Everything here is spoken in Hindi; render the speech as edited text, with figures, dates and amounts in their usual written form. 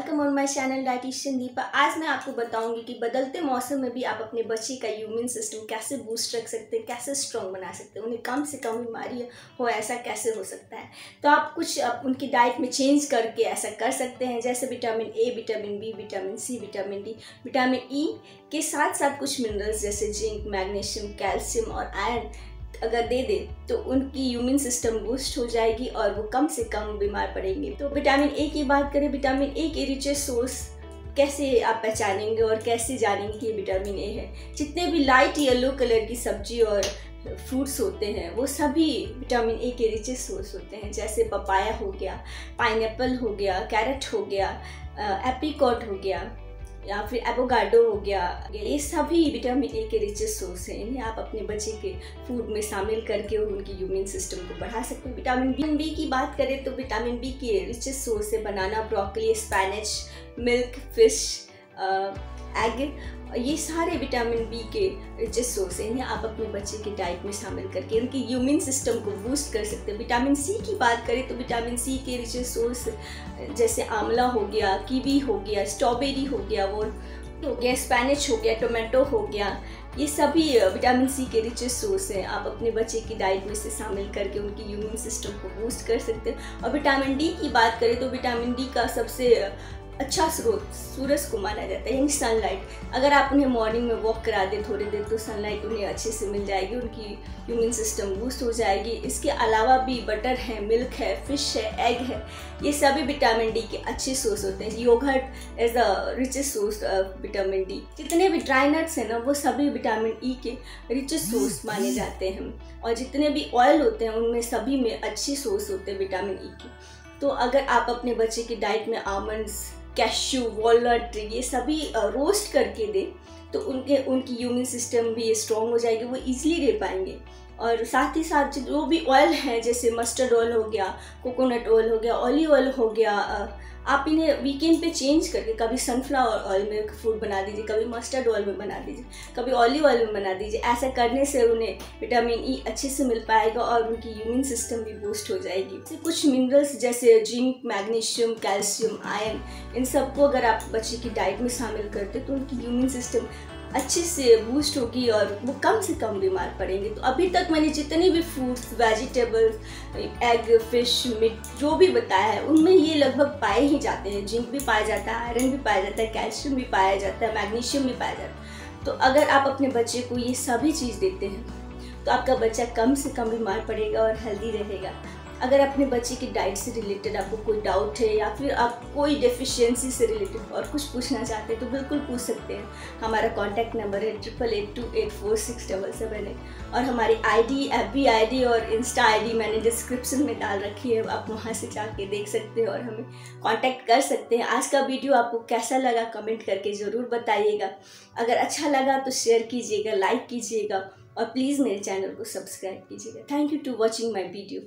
Welcome on my channel dietitian Deepa. आज मैं आपको बताऊंगी कि बदलते मौसम में भी आप अपने बच्चे का इम्यून सिस्टम कैसे बूस्ट रख सकते हैं, कैसे स्ट्रॉन्ग बना सकते हैं, उन्हें कम से कम बीमारी हो, ऐसा कैसे हो सकता है। तो आप कुछ उनकी डाइट में चेंज करके ऐसा कर सकते हैं, जैसे vitamin A, vitamin B, vitamin C, vitamin D, vitamin E के साथ साथ कुछ मिनरल्स जैसे जिंक, मैग्नीशियम, कैल्शियम और आयरन अगर दे दे तो उनकी इम्यून सिस्टम बूस्ट हो जाएगी और वो कम से कम बीमार पड़ेंगे। तो विटामिन ए की बात करें, विटामिन ए के रिचेस्ट सोर्स कैसे आप पहचानेंगे और कैसे जानेंगे कि ये विटामिन ए है। जितने भी लाइट येलो कलर की सब्जी और फ्रूट्स होते हैं वो सभी विटामिन ए के रिचेस्ट सोर्स होते हैं, जैसे पपाया हो गया, पाइनएप्पल हो गया, कैरेट हो गया, एप्रिकॉट हो गया या फिर एवोकाडो हो गया। ये सभी विटामिन ए के रिचेस्ट सोर्स हैं। इन्हें आप अपने बच्चे के फूड में शामिल करके उनकी इम्यून सिस्टम को बढ़ा सकते हैं। विटामिन बी की बात करें तो विटामिन बी के रिचेस्ट सोर्स है बनाना, ब्रोकली, स्पैनिच, मिल्क, फिश, एग। ये सारे विटामिन बी के रिचेस्ट सोर्स हैं। इन्हें आप अपने बच्चे की डाइट में शामिल करके उनकी इम्यून सिस्टम को बूस्ट कर सकते हैं। विटामिन सी की बात करें तो विटामिन सी के रिचेस्ट सोर्स जैसे आंवला हो गया, कीवी हो गया, स्ट्रॉबेरी हो गया, वो हो गया, स्पैनिच हो गया, टोमेटो हो गया, ये सभी विटामिन सी के रिचेस्ट सोर्स हैं। आप अपने बच्चे की डाइट में से शामिल करके उनकी इम्यून सिस्टम को बूस्ट कर सकते हैं। और विटामिन डी की बात करें तो विटामिन डी का सबसे अच्छा स्रोत सूरज को माना जाता है, यानी सनलाइट। अगर आप उन्हें मॉर्निंग में वॉक करा दें थोड़ी देर तो सनलाइट उन्हें अच्छे से मिल जाएगी, उनकी इम्यून सिस्टम बूस्ट हो जाएगी। इसके अलावा भी बटर है, मिल्क है, फिश है, एग है, ये सभी विटामिन डी के अच्छे सोर्स होते हैं। Yogurt as a richest source of vitamin D. जितने भी ड्राई नट्स हैं ना वो सभी विटामिन ई के रिचेस्ट सोर्स माने जाते हैं। और जितने भी ऑयल होते हैं उनमें सभी में अच्छे सोर्स होते हैं विटामिन ई के। तो अगर आप अपने बच्चे की डाइट में आमंड्स, कैश्यू, वॉलनट ये सभी रोस्ट करके दें तो उनकी इम्यून सिस्टम भी स्ट्रॉन्ग हो जाएगी, वो इजीली ले पाएंगे। और साथ ही साथ जो भी ऑयल है जैसे मस्टर्ड ऑयल हो गया, कोकोनट ऑयल हो गया, ऑलिव ऑयल हो गया, आप इन्हें वीकेंड पे चेंज करके कभी सनफ्लावर ऑयल में फूड बना दीजिए, कभी मस्टर्ड ऑयल में बना दीजिए, कभी ऑलिव ऑयल में बना दीजिए। ऐसा करने से उन्हें विटामिन ई अच्छे से मिल पाएगा और उनकी इम्यून सिस्टम भी बूस्ट हो जाएगी। कुछ मिनरल्स जैसे जिंक, मैग्नीशियम, कैल्शियम, आयरन, इन सबको अगर आप बच्चे की डाइट में शामिल करते तो उनकी इम्यून सिस्टम अच्छे से बूस्ट होगी और वो कम से कम बीमार पड़ेंगे। तो अभी तक मैंने जितने भी fruits, vegetables, egg, fish, meat जो भी बताया है उनमें ये लगभग पाए ही जाते हैं। जिंक भी पाया जाता है, आयरन भी पाया जाता है, कैल्शियम भी पाया जाता है, मैग्नीशियम भी पाया जाता है। तो अगर आप अपने बच्चे को ये सभी चीज़ देते हैं तो आपका बच्चा कम से कम बीमार पड़ेगा और हेल्दी रहेगा। अगर अपने बच्चे की डाइट से रिलेटेड आपको कोई डाउट है या फिर आप कोई डेफिशिएंसी से रिलेटेड और कुछ पूछना चाहते हैं तो बिल्कुल पूछ सकते हैं। हमारा कॉन्टैक्ट नंबर है 8882846778 और हमारी आईडी, एफबी आईडी और इंस्टा आईडी मैंने डिस्क्रिप्शन में डाल रखी है, आप वहाँ से जाके देख सकते हैं और हमें कॉन्टैक्ट कर सकते हैं। आज का वीडियो आपको कैसा लगा कमेंट करके ज़रूर बताइएगा। अगर अच्छा लगा तो शेयर कीजिएगा, लाइक कीजिएगा और प्लीज़ मेरे चैनल को सब्सक्राइब कीजिएगा। Thank you to watching my video.